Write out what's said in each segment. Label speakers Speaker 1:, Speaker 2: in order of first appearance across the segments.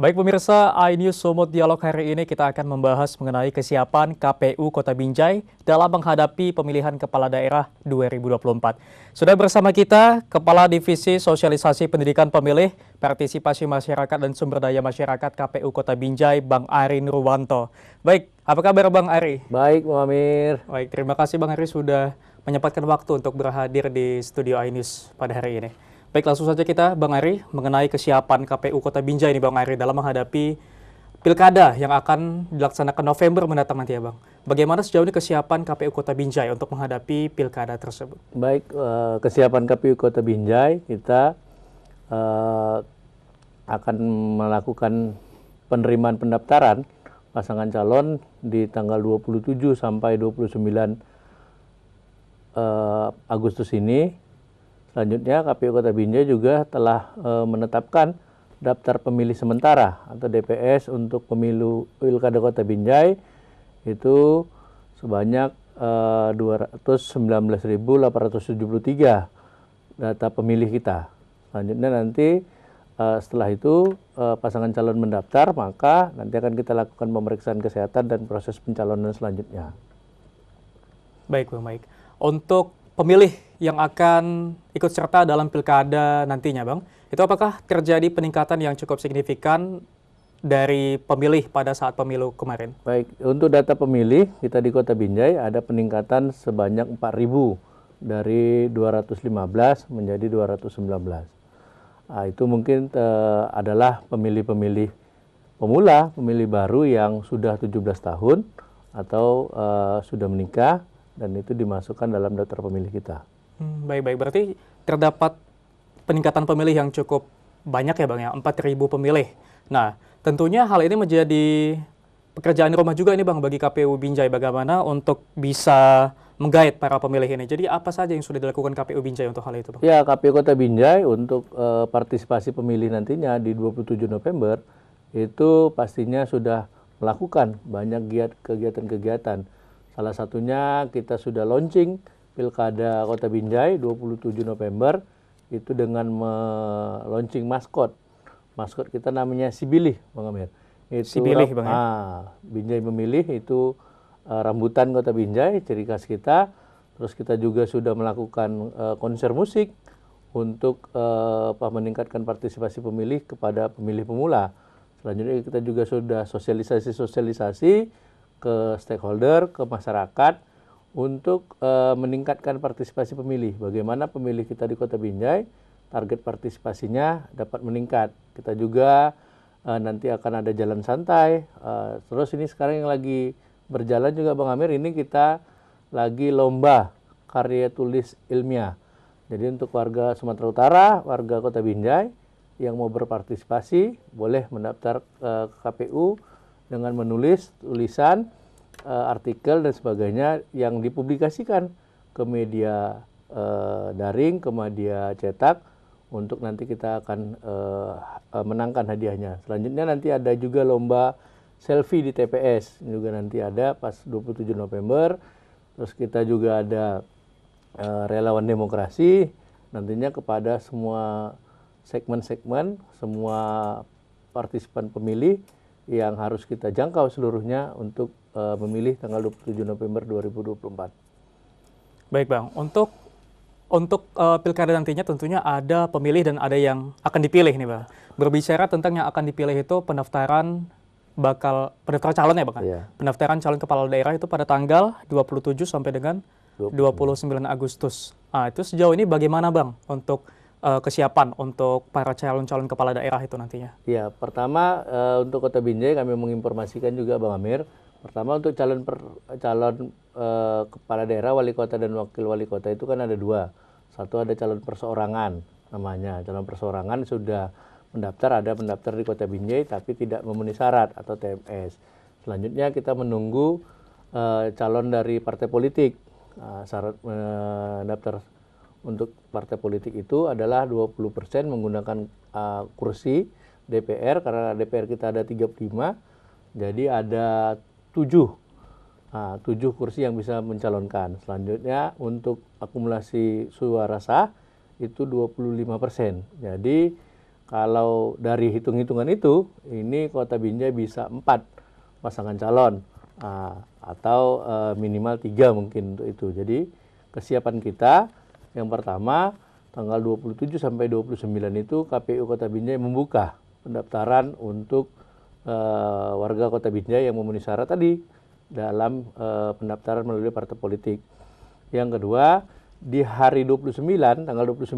Speaker 1: Baik pemirsa, iNews Sumut Dialog hari ini kita akan membahas mengenai kesiapan KPU Kota Binjai dalam menghadapi pemilihan kepala daerah 2024. Sudah bersama kita Kepala Divisi Sosialisasi Pendidikan Pemilih, Partisipasi Masyarakat dan Sumber Daya Masyarakat KPU Kota Binjai, Bang Ari Nurwanto. Baik, apa kabar Bang Ari?
Speaker 2: Baik, Bang Amir.
Speaker 1: Baik, terima kasih Bang Ari sudah menyempatkan waktu untuk berhadir di studio iNews pada hari ini. Baik, langsung saja kita, Bang Ari, mengenai kesiapan KPU Kota Binjai ini, Bang Ari, dalam menghadapi pilkada yang akan dilaksanakan November mendatang nanti ya, Bang. Bagaimana sejauh ini kesiapan KPU Kota Binjai untuk menghadapi pilkada tersebut?
Speaker 2: Baik, kesiapan KPU Kota Binjai, kita akan melakukan penerimaan pendaftaran pasangan calon di tanggal 27 sampai 29 Agustus ini. Selanjutnya KPU Kota Binjai juga telah menetapkan daftar pemilih sementara atau DPS untuk pemilu Pilkada Kota Binjai itu sebanyak 219.873 data pemilih kita. Selanjutnya nanti setelah itu pasangan calon mendaftar, maka nanti akan kita lakukan pemeriksaan kesehatan dan proses pencalonan selanjutnya.
Speaker 1: Baik, Bang, baik. Untuk pemilih yang akan ikut serta dalam pilkada nantinya, Bang, itu apakah terjadi peningkatan yang cukup signifikan dari pemilih pada saat pemilu kemarin?
Speaker 2: Baik, untuk data pemilih kita di Kota Binjai ada peningkatan sebanyak 4.000 dari 215 menjadi 219. Nah, itu mungkin adalah pemilih-pemilih pemula, pemilih baru yang sudah 17 tahun atau sudah menikah dan itu dimasukkan dalam daftar pemilih kita.
Speaker 1: Baik-baik, berarti terdapat peningkatan pemilih yang cukup banyak ya Bang ya, 4.000 pemilih. Nah, tentunya hal ini menjadi pekerjaan rumah juga ini Bang bagi KPU Binjai, bagaimana untuk bisa menggait para pemilih ini. Jadi apa saja yang sudah dilakukan KPU Binjai untuk hal itu Bang?
Speaker 2: Ya, KPU Kota Binjai untuk partisipasi pemilih nantinya di 27 November itu pastinya sudah melakukan banyak kegiatan-kegiatan. Salah satunya kita sudah launching Pilkada Kota Binjai 27 November itu dengan launching maskot. Maskot kita namanya Sibilih, Bang Amir. Itu
Speaker 1: Sibilih, Bang ya?
Speaker 2: Binjai memilih itu rambutan Kota Binjai, ciri khas kita. Terus kita juga sudah melakukan konser musik untuk meningkatkan partisipasi pemilih kepada pemilih pemula. Selanjutnya kita juga sudah sosialisasi ke stakeholder, ke masyarakat untuk meningkatkan partisipasi pemilih. Bagaimana pemilih kita di Kota Binjai, target partisipasinya dapat meningkat. Kita juga nanti akan ada jalan santai. Terus ini sekarang yang lagi berjalan juga Bang Amir, ini kita lagi lomba karya tulis ilmiah. Jadi untuk warga Sumatera Utara, warga Kota Binjai yang mau berpartisipasi boleh mendaftar ke KPU dengan menulis tulisan, artikel dan sebagainya yang dipublikasikan ke media daring, ke media cetak untuk nanti kita akan menangkan hadiahnya. Selanjutnya nanti ada juga lomba selfie di TPS, juga nanti ada pas 27 November. Terus kita juga ada relawan demokrasi nantinya kepada semua segmen-segmen, semua partisipan pemilih yang harus kita jangkau seluruhnya untuk memilih tanggal 27 November 2024.
Speaker 1: Baik Bang, untuk pilkada nantinya tentunya ada pemilih dan ada yang akan dipilih nih Bang. Berbicara tentang yang akan dipilih itu pendaftaran calon ya Bang.
Speaker 2: Iya.
Speaker 1: Pendaftaran calon kepala daerah itu pada tanggal 27 sampai dengan 29 Agustus. Nah, itu sejauh ini bagaimana Bang untuk kesiapan untuk para calon-calon kepala daerah itu nantinya?
Speaker 2: Ya, pertama untuk Kota Binjai kami menginformasikan juga Bang Amir. Pertama untuk calon kepala daerah, wali kota dan wakil wali kota itu kan ada dua. Satu ada calon perseorangan namanya. Calon perseorangan sudah mendaftar, ada pendaftar di Kota Binjai tapi tidak memenuhi syarat atau TMS. Selanjutnya kita menunggu calon dari partai politik. Syarat mendaftar untuk partai politik itu adalah 20% menggunakan kursi DPR, karena DPR kita ada 35, jadi ada 7 kursi yang bisa mencalonkan. Selanjutnya untuk akumulasi suara sah itu 25%. Jadi kalau dari hitung-hitungan itu, ini Kota Binjai bisa 4 pasangan calon atau minimal 3 mungkin untuk itu. Jadi kesiapan kita yang pertama tanggal 27 sampai 29 itu KPU Kota Binjai membuka pendaftaran untuk warga Kota Binjai yang memenuhi syarat tadi dalam pendaftaran melalui partai politik. Yang kedua, di hari 29, tanggal 29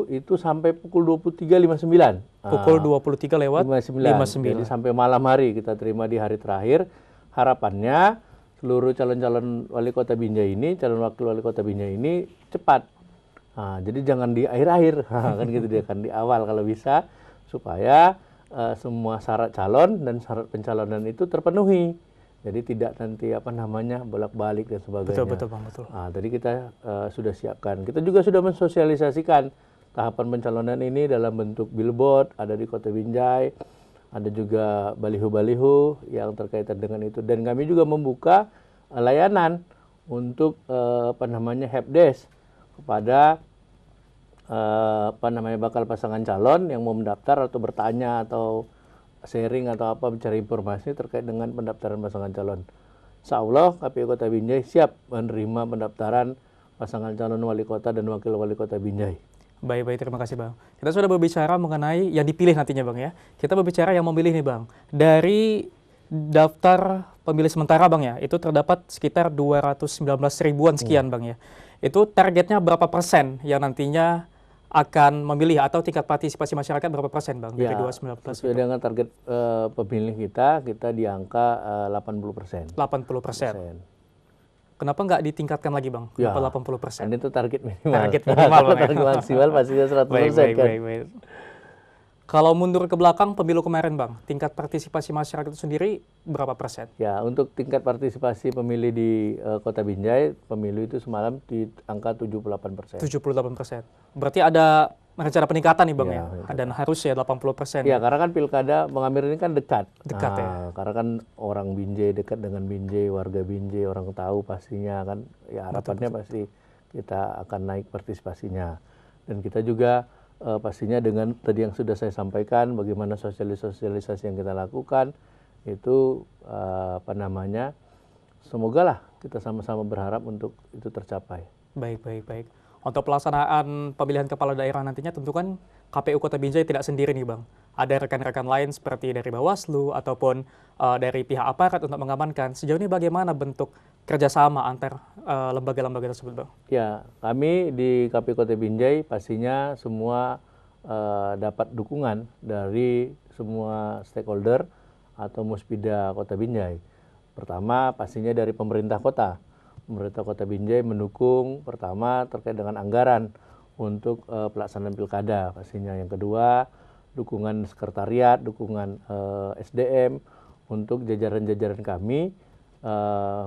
Speaker 2: itu sampai pukul 23.59.
Speaker 1: Pukul 23 lewat 59.
Speaker 2: Jadi sampai malam hari kita terima di hari terakhir. Harapannya seluruh calon-calon wali kota Binjai ini, calon wakil wali kota Binjai ini cepat. Jadi jangan di akhir-akhir, kan gitu dia, kan di awal kalau bisa, supaya semua syarat calon dan syarat pencalonan itu terpenuhi. Jadi tidak nanti bolak-balik dan sebagainya.
Speaker 1: Betul Bang, betul.
Speaker 2: Tadi kita sudah siapkan. Kita juga sudah mensosialisasikan tahapan pencalonan ini dalam bentuk billboard, ada di Kota Binjai, ada juga baliho-baliho yang terkaitan dengan itu. Dan kami juga membuka layanan untuk helpdesk kepada bakal pasangan calon yang mau mendaftar atau bertanya atau sharing atau mencari informasi terkait dengan pendaftaran pasangan calon. Insya Allah KPU Kota Binjai siap menerima pendaftaran pasangan calon wali kota dan wakil wali kota Binjai.
Speaker 1: Baik, terima kasih Bang. Kita sudah berbicara mengenai yang dipilih nantinya Bang ya. Kita berbicara yang memilih nih Bang. Dari daftar pemilih sementara Bang ya, itu terdapat sekitar 219 ribuan sekian Bang ya. Itu targetnya berapa persen yang nantinya akan memilih atau tingkat partisipasi masyarakat berapa persen Bang? Dari 219
Speaker 2: sesuai dengan target pemilih kita di angka 80%.
Speaker 1: 80%. Kenapa nggak ditingkatkan lagi Bang? Kenapa 80%?
Speaker 2: Ini itu target minimal.
Speaker 1: Target minimal Bang.
Speaker 2: Target maksimal pastinya 100%.
Speaker 1: Baik. Kalau mundur ke belakang pemilu kemarin Bang, tingkat partisipasi masyarakat itu sendiri berapa persen?
Speaker 2: Ya, untuk tingkat partisipasi pemilih di Kota Binjai, pemilu itu semalam di angka 78%.
Speaker 1: 78%. Berarti ada rencana peningkatan nih Bang ya? Dan harus ya 80%.
Speaker 2: Ya, karena kan pilkada Mengamir ini kan dekat.
Speaker 1: Dekat ya.
Speaker 2: Karena kan orang Binjai dekat dengan Binjai, warga Binjai, orang tahu pastinya kan. Ya harapannya pasti kita akan naik partisipasinya. Dan kita juga pastinya dengan tadi yang sudah saya sampaikan, bagaimana sosialisasi yang kita lakukan, itu semoga lah kita sama-sama berharap untuk itu tercapai.
Speaker 1: Baik. Untuk pelaksanaan pemilihan kepala daerah nantinya tentu kan KPU Kota Binjai tidak sendiri nih Bang. Ada rekan-rekan lain seperti dari Bawaslu ataupun dari pihak aparat untuk mengamankan. Sejauh ini bagaimana bentuk kerjasama antar lembaga-lembaga tersebut Bang?
Speaker 2: Ya, kami di KPU Kota Binjai pastinya semua dapat dukungan dari semua stakeholder atau muspida Kota Binjai. Pertama pastinya dari pemerintah kota. Pemerintah Kota Binjai mendukung pertama terkait dengan anggaran untuk pelaksanaan pilkada pastinya. Yang kedua, dukungan sekretariat, dukungan SDM untuk jajaran-jajaran kami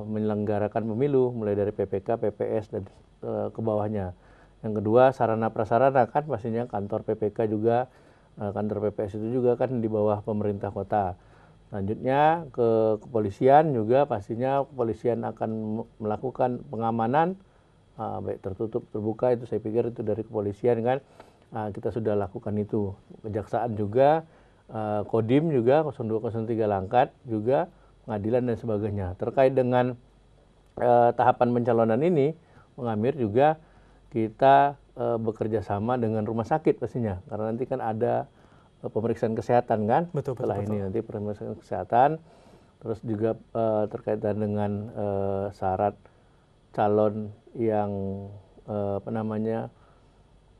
Speaker 2: menyelenggarakan pemilu mulai dari PPK, PPS dan ke bawahnya. Yang kedua, sarana prasarana kan pastinya kantor PPK juga, kantor PPS itu juga kan di bawah pemerintah kota. Selanjutnya ke kepolisian juga pastinya kepolisian akan melakukan pengamanan baik tertutup terbuka, itu saya pikir itu dari kepolisian kan kita sudah lakukan itu. Kejaksaan juga, Kodim juga 0203 Langkat juga, pengadilan dan sebagainya. Terkait dengan tahapan pencalonan ini, Mengamir juga kita bekerja sama dengan rumah sakit pastinya, karena nanti kan ada pemeriksaan kesehatan kan.
Speaker 1: Betul.
Speaker 2: Ini nanti pemeriksaan kesehatan, terus juga terkaitan dengan syarat calon yang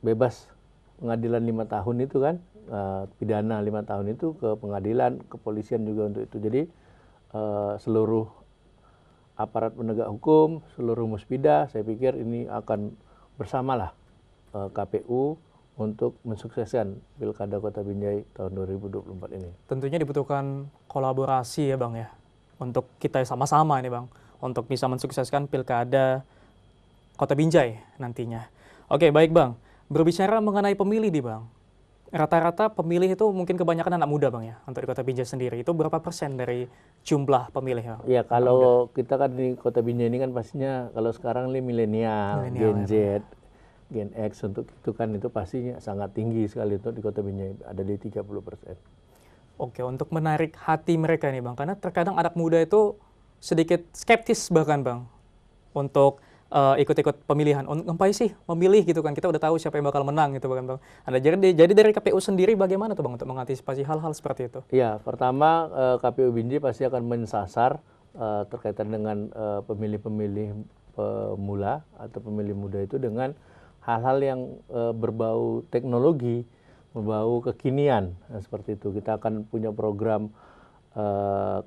Speaker 2: bebas pengadilan 5 tahun itu kan, pidana 5 tahun itu ke pengadilan, kepolisian juga untuk itu. Jadi seluruh aparat penegak hukum, seluruh muspida, saya pikir ini akan bersamalah KPU untuk mensukseskan Pilkada Kota Binjai tahun 2024 ini.
Speaker 1: Tentunya dibutuhkan kolaborasi ya Bang ya, untuk kita sama-sama ini Bang, untuk bisa mensukseskan Pilkada Kota Binjai nantinya. Oke, baik Bang. Berbicara mengenai pemilih nih Bang, rata-rata pemilih itu mungkin kebanyakan anak muda Bang ya, untuk di Kota Binjai sendiri. Itu berapa persen dari jumlah pemilih Bang?
Speaker 2: Ya, kalau kita kan di Kota Binjai ini kan pastinya kalau sekarang milenial, Gen Z. Gen X untuk itu kan itu pastinya sangat tinggi sekali untuk di Kota Binjai, ada di 30%.
Speaker 1: Oke, untuk menarik hati mereka nih Bang, karena terkadang anak muda itu sedikit skeptis bahkan Bang, untuk ikut-ikut pemilihan. Ngapain sih memilih gitu kan, kita udah tahu siapa yang bakal menang gitu bahkan Bang. Ada jadi dari KPU sendiri bagaimana tuh Bang untuk mengantisipasi hal-hal seperti itu?
Speaker 2: Ya, pertama KPU Binjai pasti akan mensasar terkaitan dengan pemilih-pemilih pemula atau pemilih muda itu dengan hal-hal yang berbau teknologi, berbau kekinian. Nah, seperti itu. Kita akan punya program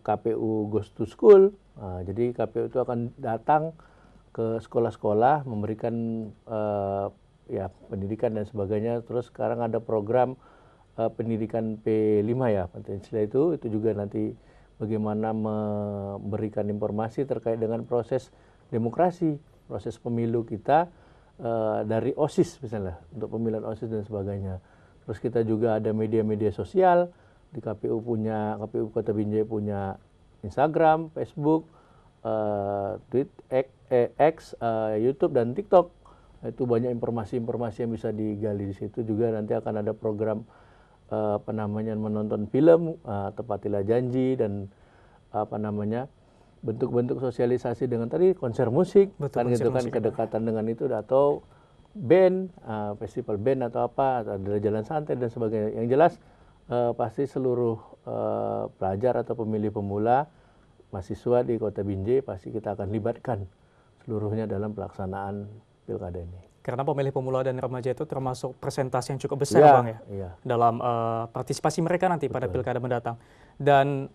Speaker 2: KPU Goes to School. Nah, jadi KPU itu akan datang ke sekolah-sekolah memberikan ya pendidikan dan sebagainya. Terus sekarang ada program pendidikan P5 ya, Pancasila itu juga nanti bagaimana memberikan informasi terkait dengan proses demokrasi, proses pemilu kita dari OSIS misalnya, untuk pemilihan OSIS dan sebagainya. Terus kita juga ada media-media sosial, di KPU Kota Binjai punya Instagram, Facebook, X, YouTube dan TikTok. Itu banyak informasi-informasi yang bisa digali di situ. Juga nanti akan ada program menonton film, Tepatilah Janji, dan bentuk-bentuk sosialisasi dengan tadi konser musik.
Speaker 1: Betul,
Speaker 2: kan gitu kan, kedekatan dengan itu, atau band, festival band atau apa, ada jalan santai dan sebagainya. Yang jelas pasti seluruh pelajar atau pemilih pemula, mahasiswa di Kota Binjai pasti kita akan libatkan seluruhnya dalam pelaksanaan pilkada ini.
Speaker 1: Karena pemilih pemula dan remaja itu termasuk persentase yang cukup besar Bang ya, dalam partisipasi mereka nanti pada pilkada mendatang. Dan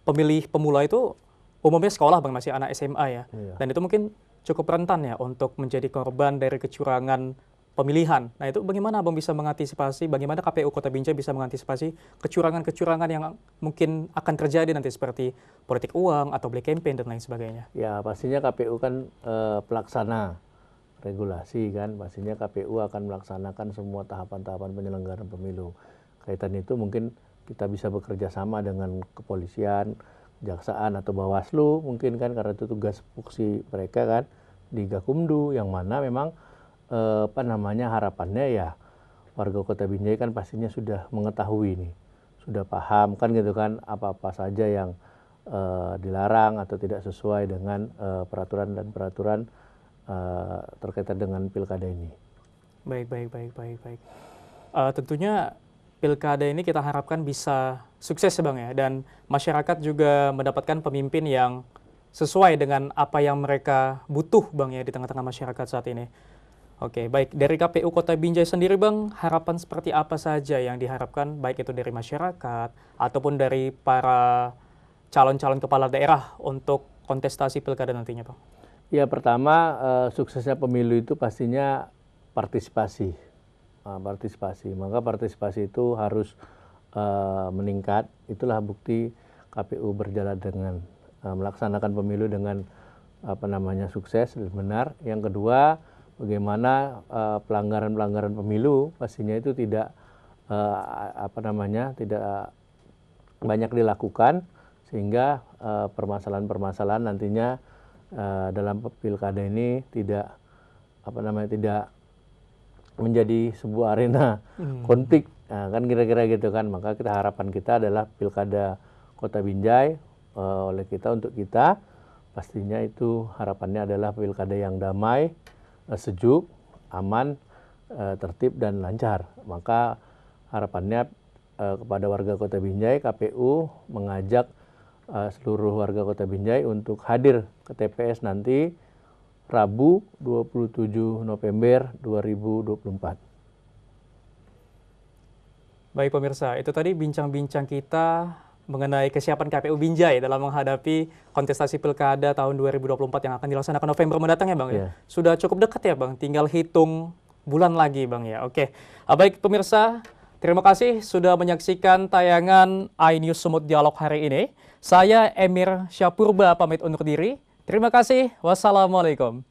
Speaker 1: pemilih pemula itu umumnya sekolah Bang, masih anak SMA ya. Dan itu mungkin cukup rentan ya untuk menjadi korban dari kecurangan pemilihan. Nah itu bagaimana Abang bisa mengantisipasi, bagaimana KPU Kota Binjai bisa mengantisipasi kecurangan-kecurangan yang mungkin akan terjadi nanti seperti politik uang atau black campaign dan lain sebagainya?
Speaker 2: Ya pastinya KPU kan pelaksana regulasi kan, pastinya KPU akan melaksanakan semua tahapan-tahapan penyelenggaraan pemilu. Kaitan itu mungkin kita bisa bekerja sama dengan kepolisian, kejaksaan atau Bawaslu mungkin kan, karena itu tugas fungsi mereka kan di Gakumdu, yang mana memang harapannya ya warga Kota Binjai kan pastinya sudah mengetahui nih, sudah paham kan gitu kan, apa-apa saja yang dilarang atau tidak sesuai dengan peraturan terkaitan dengan pilkada ini.
Speaker 1: Baik. Tentunya pilkada ini kita harapkan bisa sukses ya Bang ya, dan masyarakat juga mendapatkan pemimpin yang sesuai dengan apa yang mereka butuh Bang ya di tengah-tengah masyarakat saat ini. Oke, baik. Dari KPU Kota Binjai sendiri Bang, harapan seperti apa saja yang diharapkan, baik itu dari masyarakat ataupun dari para calon-calon kepala daerah untuk kontestasi pilkada nantinya Bang?
Speaker 2: Ya pertama, suksesnya pemilu itu pastinya partisipasi. Maka partisipasi itu harus meningkat. Itulah bukti KPU berjalan dengan melaksanakan pemilu dengan sukses dan benar. Yang kedua, bagaimana pelanggaran-pelanggaran pemilu pastinya itu tidak tidak banyak dilakukan, sehingga permasalahan-permasalahan nantinya dalam pilkada ini tidak menjadi sebuah arena konflik, kan kira-kira gitu kan. Maka harapan kita adalah pilkada Kota Binjai untuk kita pastinya itu harapannya adalah pilkada yang damai, sejuk, aman, tertib dan lancar. Maka harapannya kepada warga Kota Binjai, KPU mengajak seluruh warga Kota Binjai untuk hadir ke TPS nanti Rabu 27 November 2024.
Speaker 1: Baik pemirsa, itu tadi bincang-bincang kita mengenai kesiapan KPU Binjai dalam menghadapi kontestasi pilkada tahun 2024 yang akan dilaksanakan November mendatang ya Bang ya. Sudah cukup dekat ya Bang, tinggal hitung bulan lagi Bang ya. Oke, baik pemirsa, terima kasih sudah menyaksikan tayangan iNews Sumut Dialog hari ini. Saya Emir Syapurba pamit undur diri. Terima kasih. Wassalamualaikum.